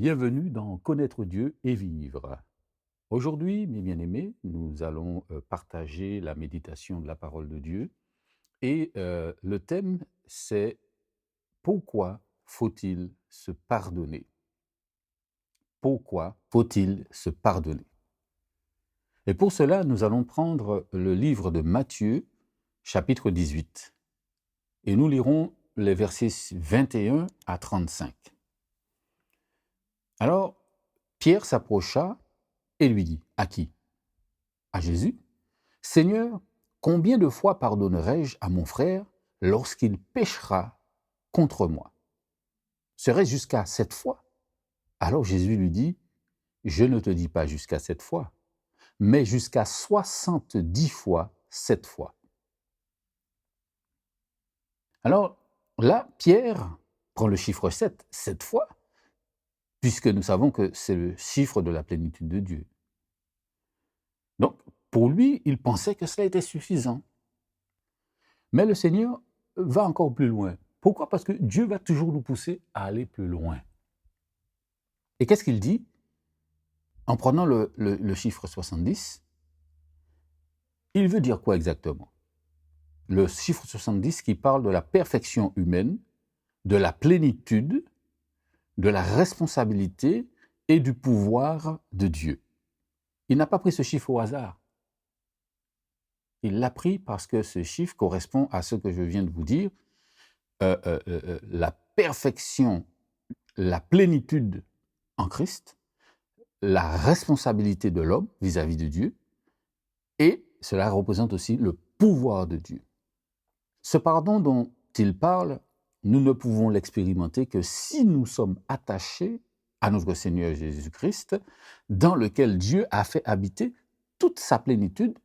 Bienvenue dans Connaître Dieu et vivre. Aujourd'hui, mes bien-aimés, nous allons partager la méditation de la parole de Dieu et le thème c'est pourquoi faut-il se pardonner? Pourquoi faut-il se pardonner? Et pour cela, nous allons prendre le livre de Matthieu, chapitre 18, et nous lirons les versets 21 à 35. Alors, Pierre s'approcha et lui dit, à qui? À Jésus. Seigneur, combien de fois pardonnerai-je à mon frère lorsqu'il péchera contre moi? Serait-ce jusqu'à 7 fois? Alors Jésus lui dit, je ne te dis pas jusqu'à 7 fois, mais jusqu'à 70 fois 7 fois. Alors là, Pierre prend le chiffre 7 fois, puisque nous savons que c'est le chiffre de la plénitude de Dieu. Donc, pour lui, il pensait que cela était suffisant. Mais le Seigneur va encore plus loin. Pourquoi? Parce que Dieu va toujours nous pousser à aller plus loin. Et qu'est-ce qu'il dit? En prenant le chiffre 70, il veut dire quoi exactement? Le chiffre 70 qui parle de la perfection humaine, de la plénitude, de la responsabilité et du pouvoir de Dieu. Il n'a pas pris ce chiffre au hasard. Il l'a pris parce que ce chiffre correspond à ce que je viens de vous dire, la perfection, la plénitude en Christ, la responsabilité de l'homme vis-à-vis de Dieu, et cela représente aussi le pouvoir de Dieu. Ce pardon dont il parle, nous ne pouvons l'expérimenter que si nous sommes attachés à notre Seigneur Jésus-Christ, dans lequel Dieu a fait habiter toute sa plénitude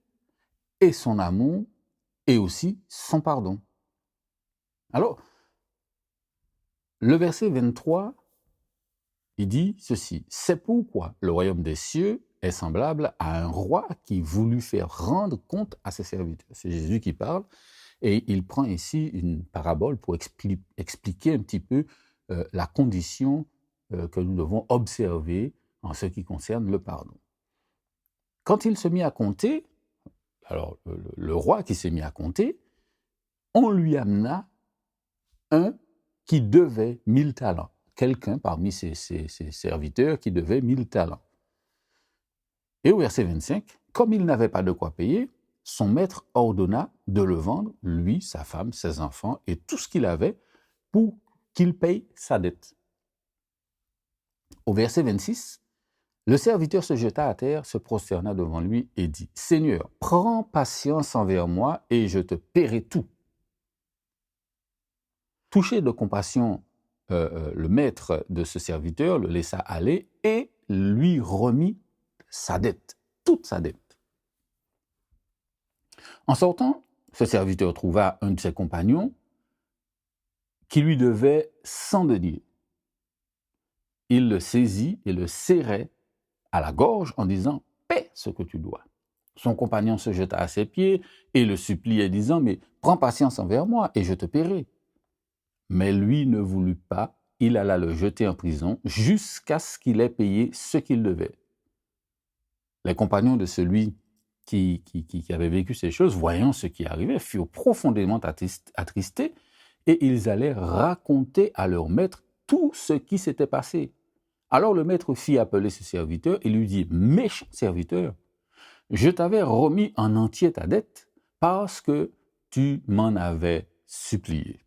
et son amour et aussi son pardon. Alors, le verset 23, il dit ceci, « C'est pourquoi le royaume des cieux est semblable à un roi qui voulut faire rendre compte à ses serviteurs. » C'est Jésus qui parle, et il prend ici une parabole pour expliquer un petit peu la condition que nous devons observer en ce qui concerne le pardon. Quand il se mit à compter, alors le roi qui s'est mis à compter, on lui amena un qui devait 1000 talents. Quelqu'un parmi ses serviteurs qui devait 1000 talents. Et au verset 25, comme il n'avait pas de quoi payer, son maître ordonna de le vendre, lui, sa femme, ses enfants et tout ce qu'il avait pour qu'il paye sa dette. Au verset 26, le serviteur se jeta à terre, se prosterna devant lui et dit, « Seigneur, prends patience envers moi et je te paierai tout. » Touché de compassion, le maître de ce serviteur le laissa aller et lui remit sa dette, toute sa dette. En sortant, ce serviteur trouva un de ses compagnons qui lui devait 100 deniers. Il le saisit et le serrait à la gorge en disant « Paie ce que tu dois ». Son compagnon se jeta à ses pieds et le suppliait disant « Mais prends patience envers moi et je te paierai ». Mais lui ne voulut pas, il alla le jeter en prison jusqu'à ce qu'il ait payé ce qu'il devait. Les compagnons de celui qui avait vécu ces choses, voyant ce qui arrivait, furent profondément attristés et ils allèrent raconter à leur maître tout ce qui s'était passé. Alors le maître fit appeler ce serviteur et lui dit « Méchant serviteur, je t'avais remis en entier ta dette parce que tu m'en avais supplié.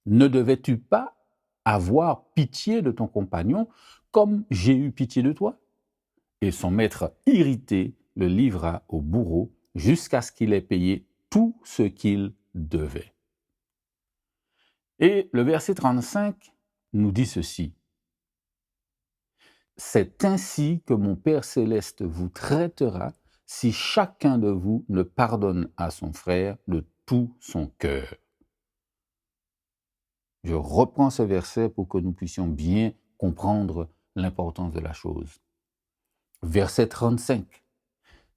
Ne devais-tu pas avoir pitié de ton compagnon comme j'ai eu pitié de toi ?» Et son maître, irrité, le livra au bourreau jusqu'à ce qu'il ait payé tout ce qu'il devait. Et le verset 35 nous dit ceci. « C'est ainsi que mon Père céleste vous traitera si chacun de vous ne pardonne à son frère de tout son cœur. » Je reprends ce verset pour que nous puissions bien comprendre l'importance de la chose. Verset 35.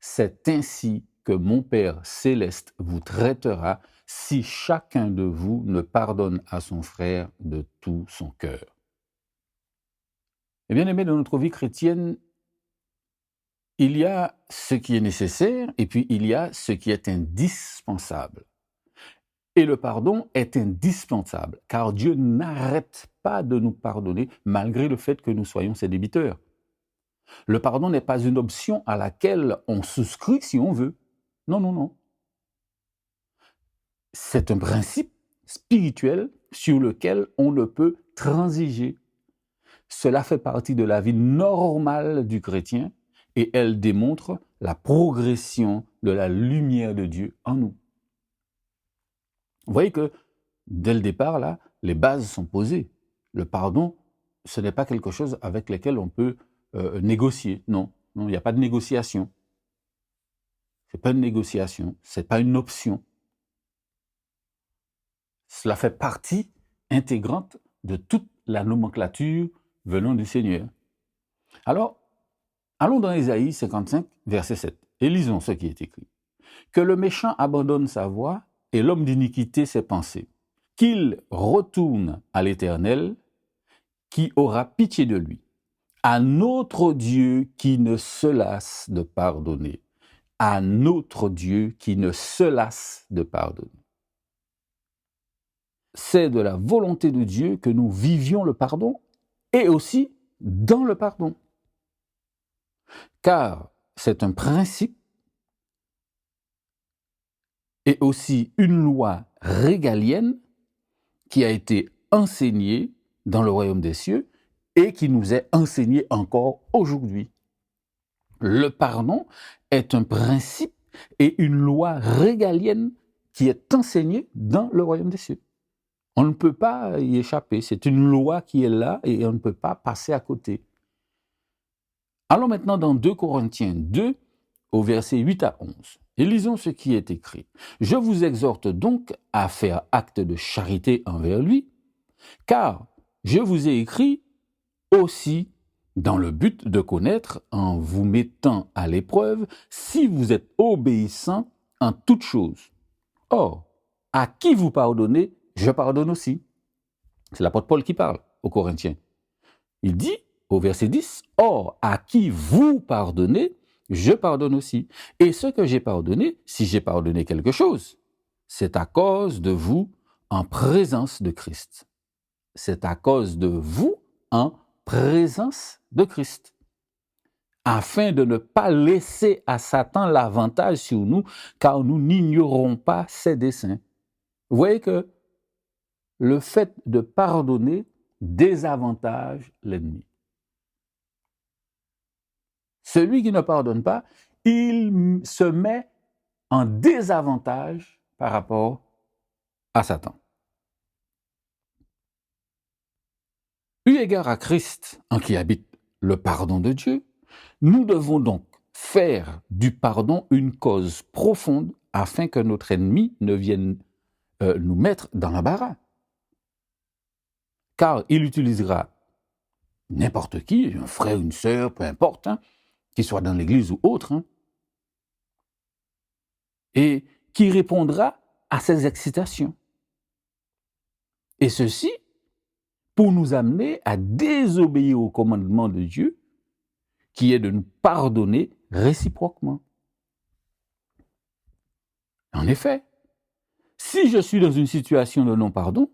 C'est ainsi que mon Père céleste vous traitera si chacun de vous ne pardonne à son frère de tout son cœur. Et bien aimé, dans notre vie chrétienne, il y a ce qui est nécessaire et puis il y a ce qui est indispensable. Et le pardon est indispensable, car Dieu n'arrête pas de nous pardonner malgré le fait que nous soyons ses débiteurs. Le pardon n'est pas une option à laquelle on souscrit si on veut. Non, non, non. C'est un principe spirituel sur lequel on ne peut transiger. Cela fait partie de la vie normale du chrétien et elle démontre la progression de la lumière de Dieu en nous. Vous voyez que dès le départ, là, les bases sont posées. Le pardon, ce n'est pas quelque chose avec lequel on peut négocier. Non, non, il n'y a pas de négociation. Ce n'est pas une négociation, ce n'est pas une option. Cela fait partie intégrante de toute la nomenclature venant du Seigneur. Alors, allons dans Ésaïe 55, verset 7, et lisons ce qui est écrit. Que le méchant abandonne sa voie et l'homme d'iniquité ses pensées, qu'il retourne à l'Éternel, qui aura pitié de lui, à notre Dieu qui ne se lasse de pardonner, à notre Dieu qui ne se lasse de pardonner. C'est de la volonté de Dieu que nous vivions le pardon et aussi dans le pardon. Car c'est un principe et aussi une loi régalienne qui a été enseignée dans le royaume des cieux et qui nous est enseignée encore aujourd'hui. Le pardon est un principe et une loi régalienne qui est enseignée dans le royaume des cieux. On ne peut pas y échapper, c'est une loi qui est là et on ne peut pas passer à côté. Allons maintenant dans 2 Corinthiens 2, au verset 8 à 11, et lisons ce qui est écrit. « Je vous exhorte donc à faire acte de charité envers lui, car je vous ai écrit aussi dans le but de connaître, en vous mettant à l'épreuve, si vous êtes obéissant en toutes choses. Or, à qui vous pardonnez, je pardonne aussi. » C'est l'apôtre Paul qui parle aux Corinthiens. Il dit au verset 10, « Or, à qui vous pardonnez, je pardonne aussi. Et ce que j'ai pardonné, si j'ai pardonné quelque chose, c'est à cause de vous en présence de Christ. » C'est à cause de vous en présence de Christ. Afin de ne pas laisser à Satan l'avantage sur nous, car nous n'ignorons pas ses desseins. Vous voyez que le fait de pardonner désavantage l'ennemi. Celui qui ne pardonne pas, il se met en désavantage par rapport à Satan. Eu égard à Christ, en qui habite le pardon de Dieu, nous devons donc faire du pardon une cause profonde afin que notre ennemi ne vienne nous mettre dans l'embarras. Car il utilisera n'importe qui, un frère, une sœur, peu importe, qu'il soit dans l'église ou autre, et qui répondra à ses excitations. Et ceci pour nous amener à désobéir au commandement de Dieu, qui est de nous pardonner réciproquement. En effet, si je suis dans une situation de non-pardon,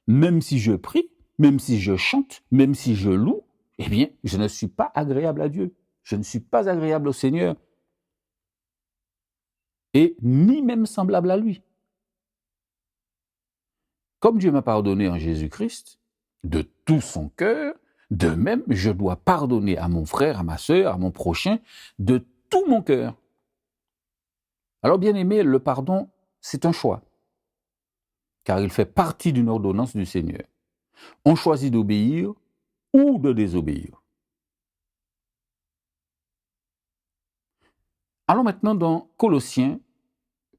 même si je prie, même si je chante, même si je loue, eh bien, je ne suis pas agréable à Dieu. Je ne suis pas agréable au Seigneur. Et ni même semblable à lui. Comme Dieu m'a pardonné en Jésus-Christ, de tout son cœur, de même, je dois pardonner à mon frère, à ma sœur, à mon prochain, de tout mon cœur. Alors, bien aimé, le pardon, c'est un choix, car il fait partie d'une ordonnance du Seigneur. On choisit d'obéir ou de désobéir. Allons maintenant dans Colossiens,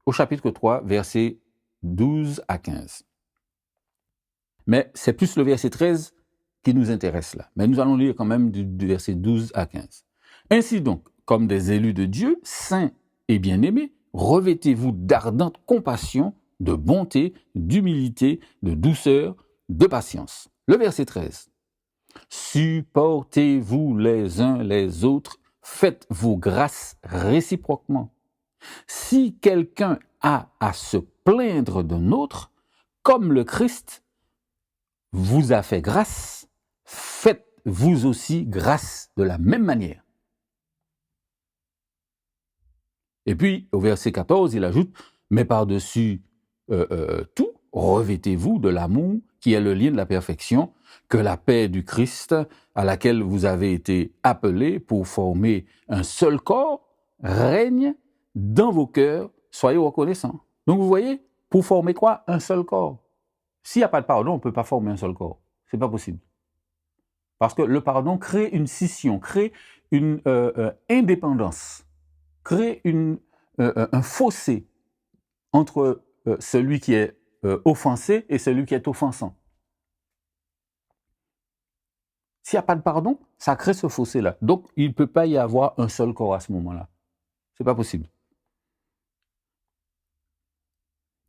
au chapitre 3, versets 12 à 15. Mais c'est plus le verset 13 qui nous intéresse là. Mais nous allons lire quand même du verset 12 à 15. Ainsi donc, comme des élus de Dieu, saints et bien-aimés, revêtez-vous d'ardente compassion, de bonté, d'humilité, de douceur, de patience. Le verset 13. Supportez-vous les uns les autres, faites vos grâces réciproquement. Si quelqu'un a à se plaindre d'un autre, comme le Christ vous a fait grâce, faites vous aussi grâce de la même manière. Et puis, au verset 14, il ajoute, mais par-dessus tout, revêtez-vous de l'amour qui est le lien de la perfection, que la paix du Christ, à laquelle vous avez été appelés pour former un seul corps, règne dans vos cœurs, soyez reconnaissants. Donc vous voyez, pour former quoi? Un seul corps. S'il n'y a pas de pardon, on ne peut pas former un seul corps. Ce n'est pas possible. Parce que le pardon crée une scission, crée une indépendance, crée un fossé entre celui qui est offensé et celui qui est offensant. S'il n'y a pas de pardon, ça crée ce fossé-là. Donc, il ne peut pas y avoir un seul corps à ce moment-là. Ce n'est pas possible.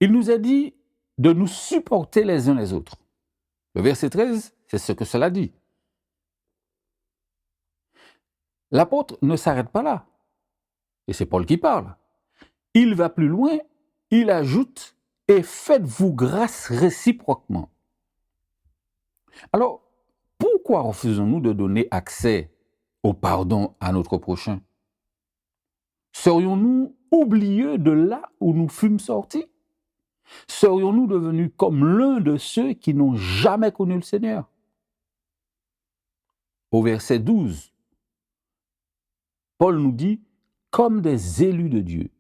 Il nous a dit de nous supporter les uns les autres. Le verset 13, c'est ce que cela dit. L'apôtre ne s'arrête pas là. Et c'est Paul qui parle. Il va plus loin, il ajoute « et faites-vous grâce réciproquement ». Alors, pourquoi refusons-nous de donner accès au pardon à notre prochain? Serions-nous oublieux de là où nous fûmes sortis? Serions-nous devenus comme l'un de ceux qui n'ont jamais connu le Seigneur? Au verset 12, Paul nous dit « comme des élus de Dieu ».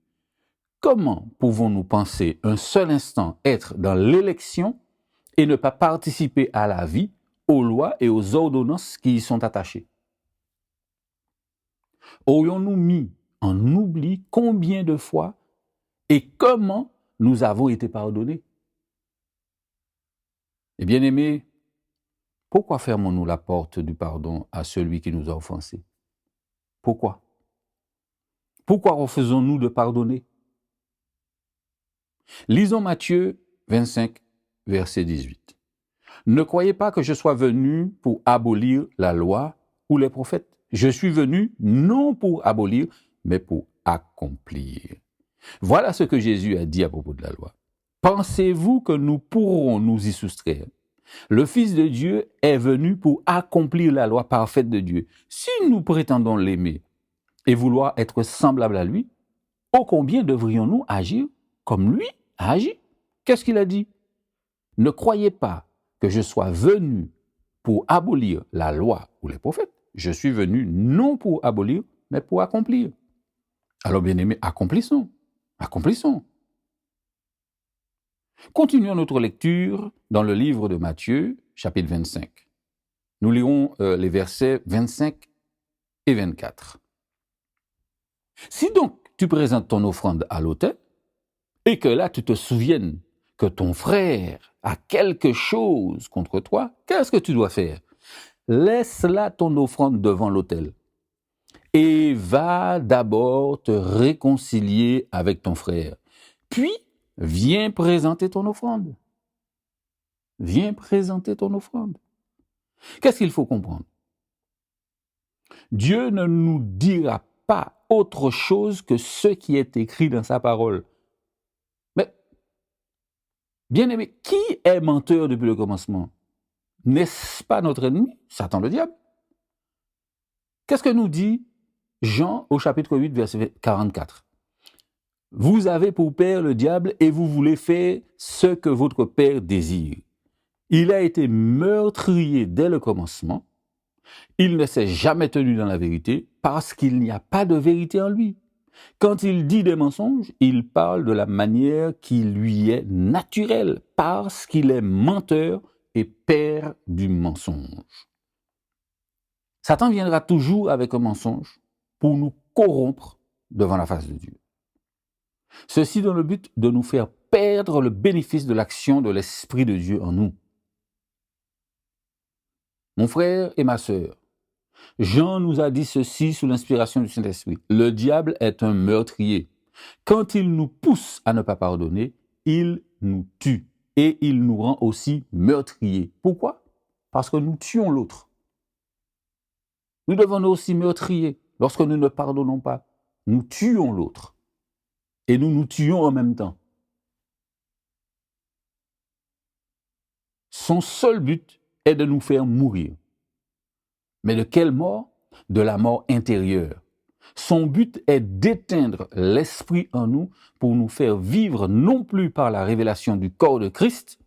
Comment pouvons-nous penser un seul instant être dans l'élection et ne pas participer à la vie, aux lois et aux ordonnances qui y sont attachées? Aurions-nous mis en oubli combien de fois et comment nous avons été pardonnés? Et bien aimés, pourquoi fermons-nous la porte du pardon à celui qui nous a offensés? Pourquoi? Pourquoi refusons-nous de pardonner? Lisons Matthieu 25, verset 18. Ne croyez pas que je sois venu pour abolir la loi ou les prophètes. Je suis venu non pour abolir, mais pour accomplir. Voilà ce que Jésus a dit à propos de la loi. Pensez-vous que nous pourrons nous y soustraire? Le Fils de Dieu est venu pour accomplir la loi parfaite de Dieu. Si nous prétendons l'aimer et vouloir être semblables à lui, ô combien devrions-nous agir comme lui a agi? Qu'est-ce qu'il a dit? Ne croyez pas que je sois venu pour abolir la loi ou les prophètes. Je suis venu non pour abolir, mais pour accomplir. Alors, bien-aimés, accomplissons. Accomplissons. Continuons notre lecture dans le livre de Matthieu, chapitre 25. Nous lirons les versets 25 et 24. Si donc tu présentes ton offrande à l'autel, et que là tu te souviennes que ton frère a quelque chose contre toi, qu'est-ce que tu dois faire? Laisse là ton offrande devant l'autel et va d'abord te réconcilier avec ton frère. Puis, viens présenter ton offrande. Viens présenter ton offrande. Qu'est-ce qu'il faut comprendre? Dieu ne nous dira pas autre chose que ce qui est écrit dans sa parole. Mais, bien-aimé, qui est menteur depuis le commencement? N'est-ce pas notre ennemi, Satan le diable? Qu'est-ce que nous dit Jean au chapitre 8, verset 44? Vous avez pour père le diable et vous voulez faire ce que votre père désire. Il a été meurtrier dès le commencement. Il ne s'est jamais tenu dans la vérité parce qu'il n'y a pas de vérité en lui. Quand il dit des mensonges, il parle de la manière qui lui est naturelle parce qu'il est menteur et père du mensonge. Satan viendra toujours avec un mensonge pour nous corrompre devant la face de Dieu. Ceci dans le but de nous faire perdre le bénéfice de l'action de l'Esprit de Dieu en nous. Mon frère et ma sœur, Jean nous a dit ceci sous l'inspiration du Saint-Esprit. Le diable est un meurtrier. Quand il nous pousse à ne pas pardonner, il nous tue et il nous rend aussi meurtriers. Pourquoi? Parce que nous tuons l'autre. Nous devenons aussi meurtriers. Lorsque nous ne pardonnons pas, nous tuons l'autre. Et nous nous tuons en même temps. Son seul but est de nous faire mourir. Mais de quelle mort? De la mort intérieure. Son but est d'éteindre l'esprit en nous pour nous faire vivre non plus par la révélation du corps de Christ,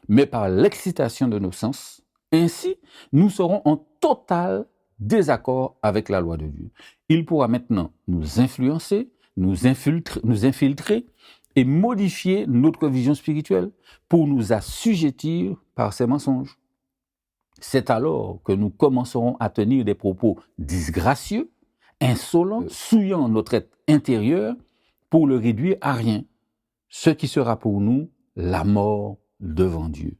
mais par l'excitation de nos sens. Ainsi, nous serons en total désaccord avec la loi de Dieu. Il pourra maintenant nous influencer, nous infiltrer et modifier notre vision spirituelle pour nous assujettir par ses mensonges. C'est alors que nous commencerons à tenir des propos disgracieux, insolents, souillant notre être intérieur pour le réduire à rien, ce qui sera pour nous la mort devant Dieu.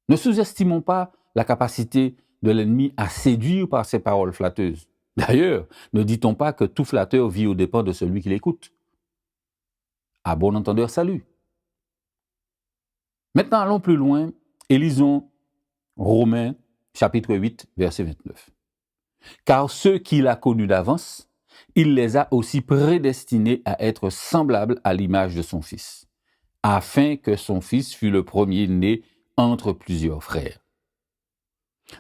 Ne sous-estimons pas la capacité de l'ennemi à séduire par ses paroles flatteuses. D'ailleurs, ne dit-on pas que tout flatteur vit aux dépens de celui qui l'écoute? À bon entendeur, salut. Maintenant, allons plus loin et lisons Romains chapitre 8, verset 29. Car ceux qu'il a connus d'avance, il les a aussi prédestinés à être semblables à l'image de son Fils, afin que son Fils fût le premier-né entre plusieurs frères.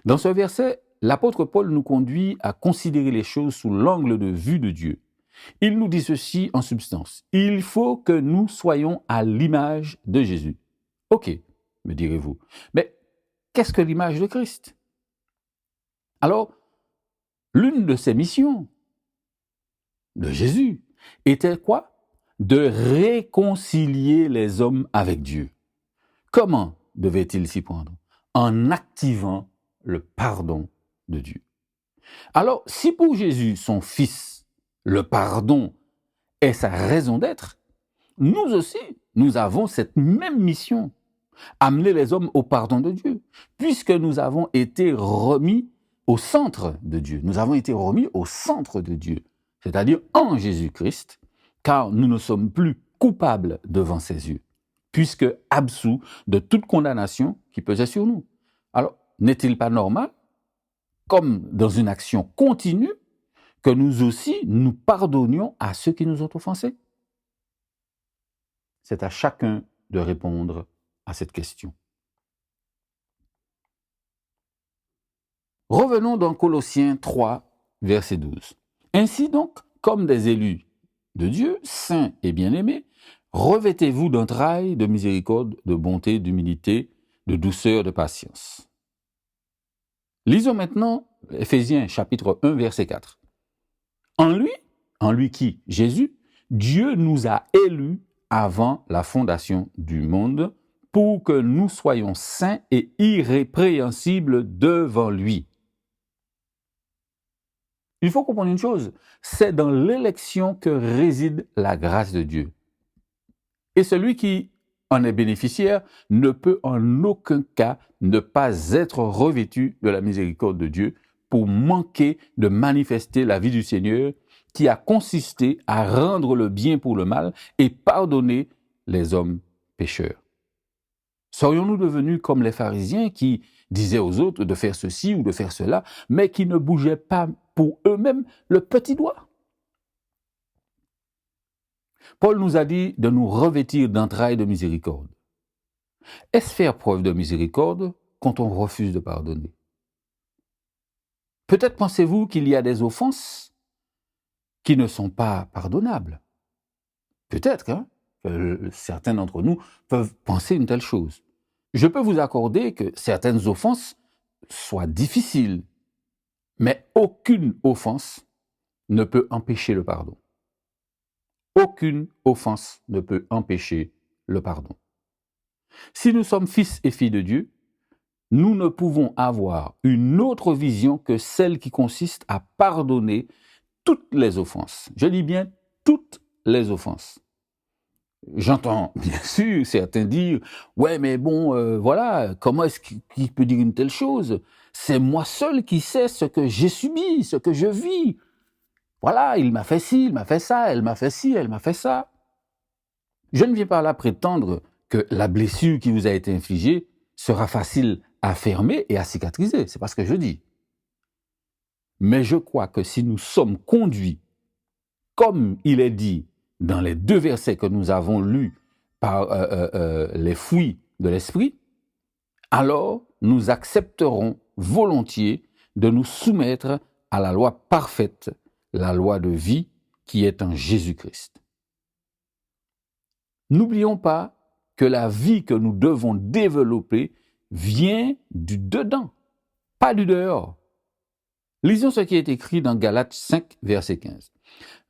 Dans ce verset, l'apôtre Paul nous conduit à considérer les choses sous l'angle de vue de Dieu. Il nous dit ceci en substance. Il faut que nous soyons à l'image de Jésus. Ok, me direz-vous. Mais qu'est-ce que l'image de Christ? Alors, l'une de ses missions de Jésus était quoi? De réconcilier les hommes avec Dieu. Comment devait-il s'y prendre? En activant le pardon de Dieu. Alors, si pour Jésus, son Fils, le pardon est sa raison d'être, nous aussi, nous avons cette même mission, amener les hommes au pardon de Dieu, puisque nous avons été remis au centre de Dieu. Nous avons été remis au centre de Dieu, c'est-à-dire en Jésus-Christ, car nous ne sommes plus coupables devant ses yeux, puisque absous de toute condamnation qui pesait sur nous. Alors, n'est-il pas normal, comme dans une action continue, que nous aussi nous pardonnions à ceux qui nous ont offensés? C'est à chacun de répondre à cette question. Revenons dans Colossiens 3, verset 12. Ainsi donc, comme des élus de Dieu, saints et bien-aimés, revêtez-vous d'entrailles, de miséricorde, de bonté, d'humilité, de douceur, de patience. Lisons maintenant Éphésiens chapitre 1, verset 4. En lui qui, Jésus, Dieu nous a élus avant la fondation du monde pour que nous soyons saints et irrépréhensibles devant lui. Il faut comprendre une chose, c'est dans l'élection que réside la grâce de Dieu. Et celui qui en est bénéficiaire ne peut en aucun cas ne pas être revêtu de la miséricorde de Dieu pour manquer de manifester la vie du Seigneur qui a consisté à rendre le bien pour le mal et pardonner les hommes pécheurs. Serions-nous devenus comme les pharisiens qui disaient aux autres de faire ceci ou de faire cela, mais qui ne bougeaient pas pour eux-mêmes le petit doigt? Paul nous a dit de nous revêtir d'entrailles de miséricorde. Est-ce faire preuve de miséricorde quand on refuse de pardonner? Peut-être pensez-vous qu'il y a des offenses qui ne sont pas pardonnables. Peut-être que certains d'entre nous peuvent penser une telle chose. Je peux vous accorder que certaines offenses soient difficiles, mais aucune offense ne peut empêcher le pardon. Aucune offense ne peut empêcher le pardon. Si nous sommes fils et filles de Dieu, nous ne pouvons avoir une autre vision que celle qui consiste à pardonner toutes les offenses. Je dis bien toutes les offenses. J'entends bien sûr certains dire « Ouais, mais bon, voilà, comment est-ce qu'il peut dire une telle chose? C'est moi seul qui sais ce que j'ai subi, ce que je vis. Voilà, il m'a fait ci, il m'a fait ça, elle m'a fait ci, elle m'a fait ça. » Je ne viens pas là prétendre que la blessure qui vous a été infligée sera facile à fermer et à cicatriser. C'est pas ce que je dis. Mais je crois que si nous sommes conduits, comme il est dit dans les 2 versets que nous avons lus par les fruits de l'esprit, alors nous accepterons volontiers de nous soumettre à la loi parfaite, la loi de vie qui est en Jésus-Christ. N'oublions pas que la vie que nous devons développer vient du dedans, pas du dehors. Lisons ce qui est écrit dans Galates 5, verset 15.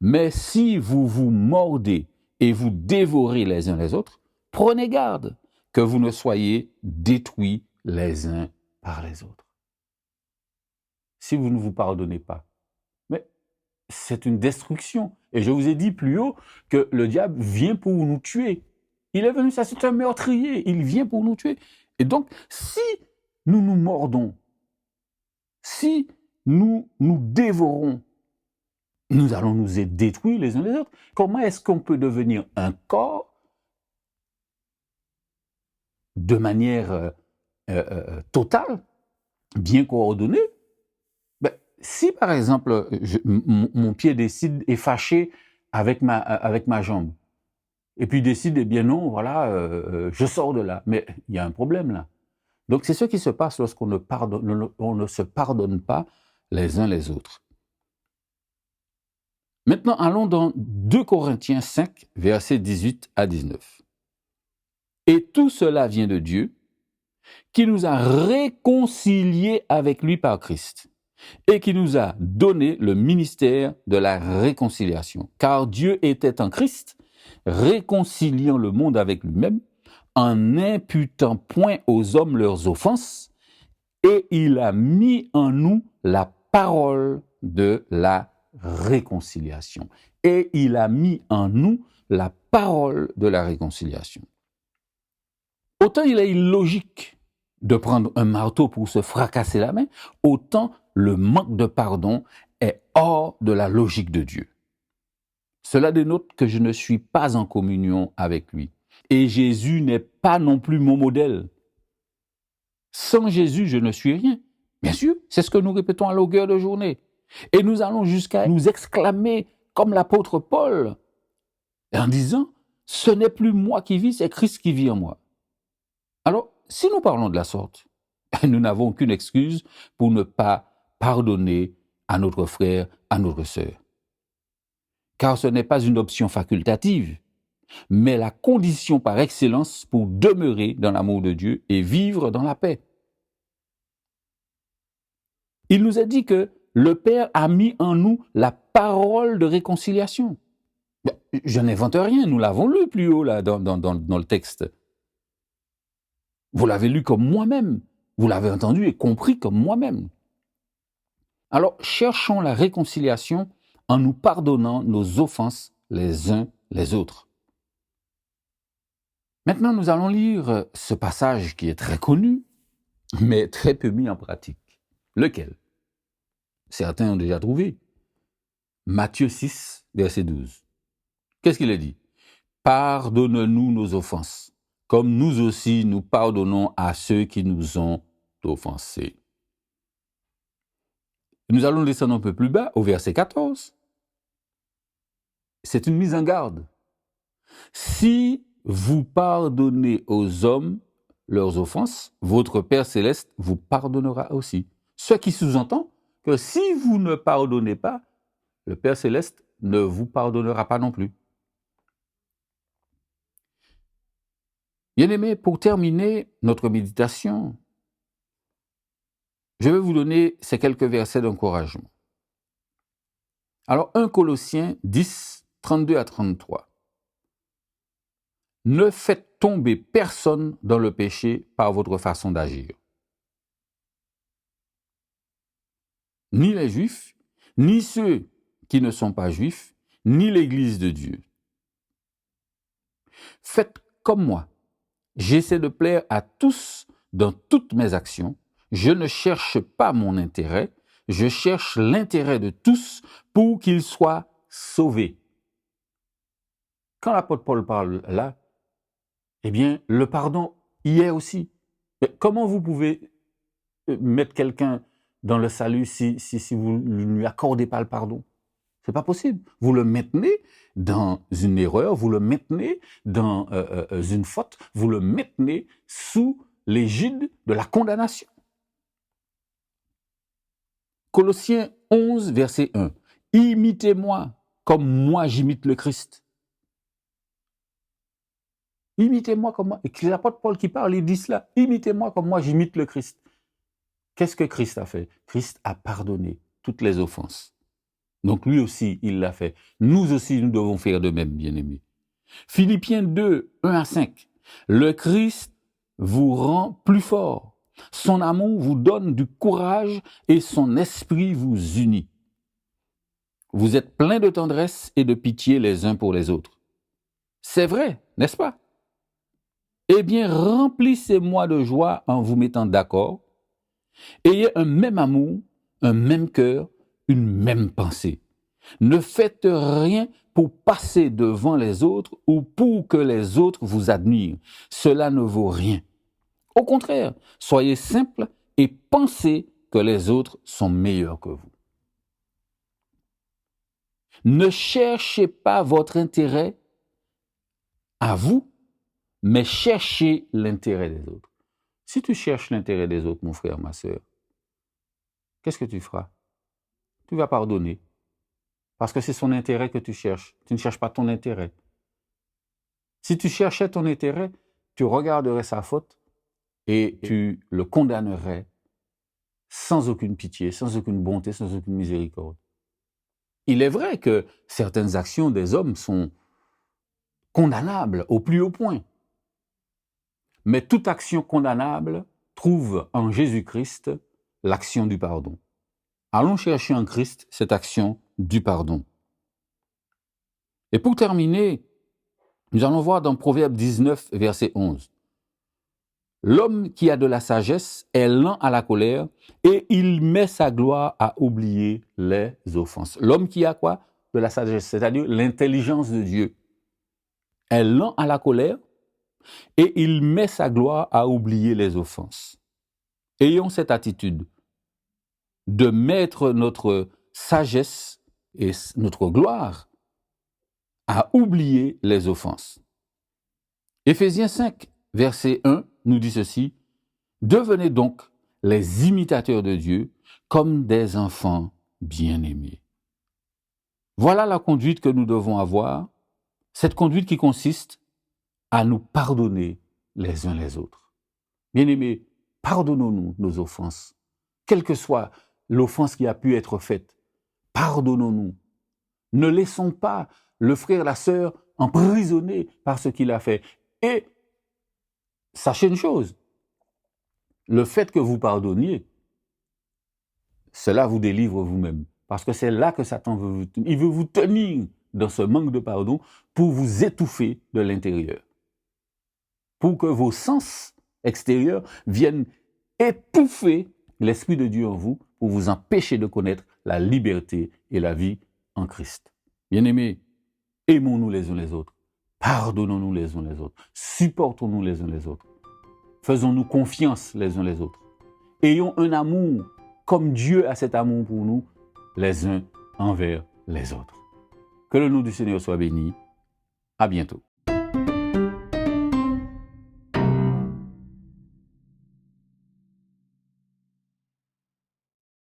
Mais si vous vous mordez et vous dévorez les uns les autres, prenez garde que vous ne soyez détruits les uns par les autres. Si vous ne vous pardonnez pas, mais c'est une destruction. Et je vous ai dit plus haut que le diable vient pour nous tuer. Il est venu, ça c'est un meurtrier, il vient pour nous tuer. Et donc, si nous nous mordons, si nous nous dévorons, nous allons nous détruire les uns les autres. Comment est-ce qu'on peut devenir un corps de manière totale, bien coordonnée? Si par exemple, mon pied décide est fâché avec ma jambe, et puis décide, eh bien non, voilà, je sors de là. Mais il y a un problème là. Donc c'est ce qui se passe lorsqu'on ne se pardonne pas les uns les autres. Maintenant, allons dans 2 Corinthiens 5, versets 18 à 19. Et tout cela vient de Dieu, qui nous a réconciliés avec lui par Christ, et qui nous a donné le ministère de la réconciliation. Car Dieu était en Christ, réconciliant le monde avec lui-même, en n'imputant point aux hommes leurs offenses, et il a mis en nous la parole de la réconciliation. Et il a mis en nous la parole de la réconciliation. Autant il est illogique de prendre un marteau pour se fracasser la main, autant le manque de pardon est hors de la logique de Dieu. Cela dénote que je ne suis pas en communion avec lui. Et Jésus n'est pas non plus mon modèle. Sans Jésus, je ne suis rien. Bien sûr, c'est ce que nous répétons à longueur de journée. Et nous allons jusqu'à nous exclamer comme l'apôtre Paul en disant « Ce n'est plus moi qui vis, c'est Christ qui vit en moi ». Alors, si nous parlons de la sorte, nous n'avons aucune excuse pour ne pas pardonner à notre frère, à notre sœur. Car ce n'est pas une option facultative, mais la condition par excellence pour demeurer dans l'amour de Dieu et vivre dans la paix. Il nous a dit que le Père a mis en nous la parole de réconciliation. Je n'invente rien, nous l'avons lu plus haut là, dans le texte. Vous l'avez lu comme moi-même, vous l'avez entendu et compris comme moi-même. Alors, cherchons la réconciliation en nous pardonnant nos offenses les uns les autres. Maintenant, nous allons lire ce passage qui est très connu, mais très peu mis en pratique. Lequel? Certains ont déjà trouvé. Matthieu 6, verset 12. Qu'est-ce qu'il a dit? Pardonne-nous nos offenses, comme nous aussi nous pardonnons à ceux qui nous ont offensés. Nous allons descendre un peu plus bas, au verset 14. C'est une mise en garde. Si vous pardonnez aux hommes leurs offenses, votre Père céleste vous pardonnera aussi. Ce qui sous-entend que si vous ne pardonnez pas, le Père céleste ne vous pardonnera pas non plus. Bien-aimés, pour terminer notre méditation, je vais vous donner ces quelques versets d'encouragement. Alors, 1 Colossiens 10, 32 à 33. Ne faites tomber personne dans le péché par votre façon d'agir. Ni les Juifs, ni ceux qui ne sont pas Juifs, ni l'Église de Dieu. Faites comme moi. J'essaie de plaire à tous dans toutes mes actions. Je ne cherche pas mon intérêt, je cherche l'intérêt de tous pour qu'ils soient sauvés. Quand l'apôtre Paul parle là, eh bien, le pardon y est aussi. Mais comment vous pouvez mettre quelqu'un dans le salut si vous ne lui accordez pas le pardon. C'est pas possible. Vous le maintenez dans une erreur, vous le maintenez dans une faute, vous le maintenez sous l'égide de la condamnation. Colossiens 11, verset 1. Imitez-moi comme moi j'imite le Christ. Imitez-moi comme moi. Et c'est l'apôtre Paul qui parle, il dit cela. Imitez-moi comme moi j'imite le Christ. Qu'est-ce que Christ a fait? Christ a pardonné toutes les offenses. Donc lui aussi, il l'a fait. Nous aussi, nous devons faire de même, bien-aimés. Philippiens 2, 1 à 5. Le Christ vous rend plus fort. Son amour vous donne du courage et son esprit vous unit. Vous êtes pleins de tendresse et de pitié les uns pour les autres. C'est vrai, n'est-ce pas? Eh bien, remplissez-moi de joie en vous mettant d'accord. Ayez un même amour, un même cœur, une même pensée. Ne faites rien pour passer devant les autres ou pour que les autres vous admirent. Cela ne vaut rien. Au contraire, soyez simples et pensez que les autres sont meilleurs que vous. Ne cherchez pas votre intérêt à vous, mais cherchez l'intérêt des autres. Si tu cherches l'intérêt des autres, mon frère, ma sœur, qu'est-ce que tu feras? Tu vas pardonner. Parce que c'est son intérêt que tu cherches. Tu ne cherches pas ton intérêt. Si tu cherchais ton intérêt, tu regarderais sa faute et tu le condamnerais sans aucune pitié, sans aucune bonté, sans aucune miséricorde. Il est vrai que certaines actions des hommes sont condamnables au plus haut point. Mais toute action condamnable trouve en Jésus-Christ l'action du pardon. Allons chercher en Christ cette action du pardon. Et pour terminer, nous allons voir dans Proverbe 19, verset 11. L'homme qui a de la sagesse est lent à la colère et il met sa gloire à oublier les offenses. L'homme qui a quoi? De la sagesse, c'est-à-dire l'intelligence de Dieu, est lent à la colère et il met sa gloire à oublier les offenses. Ayons cette attitude de mettre notre sagesse et notre gloire à oublier les offenses. Éphésiens 5, verset 1 nous dit ceci: devenez donc les imitateurs de Dieu comme des enfants bien-aimés. Voilà la conduite que nous devons avoir, cette conduite qui consiste à nous pardonner les uns les autres. Bien-aimés, pardonnons-nous nos offenses, quelle que soit l'offense qui a pu être faite. Pardonnons-nous. Ne laissons pas le frère, la sœur emprisonnés par ce qu'il a fait. Et sachez une chose, le fait que vous pardonniez, cela vous délivre vous-même. Parce que c'est là que Satan veut vous tenir. Il veut vous tenir dans ce manque de pardon pour vous étouffer de l'intérieur. Pour que vos sens extérieurs viennent étouffer l'Esprit de Dieu en vous pour vous empêcher de connaître la liberté et la vie en Christ. Bien-aimés, aimons-nous les uns les autres. Pardonnons-nous les uns les autres. Supportons-nous les uns les autres. Faisons-nous confiance les uns les autres. Ayons un amour comme Dieu a cet amour pour nous, les uns envers les autres. Que le nom du Seigneur soit béni. À bientôt.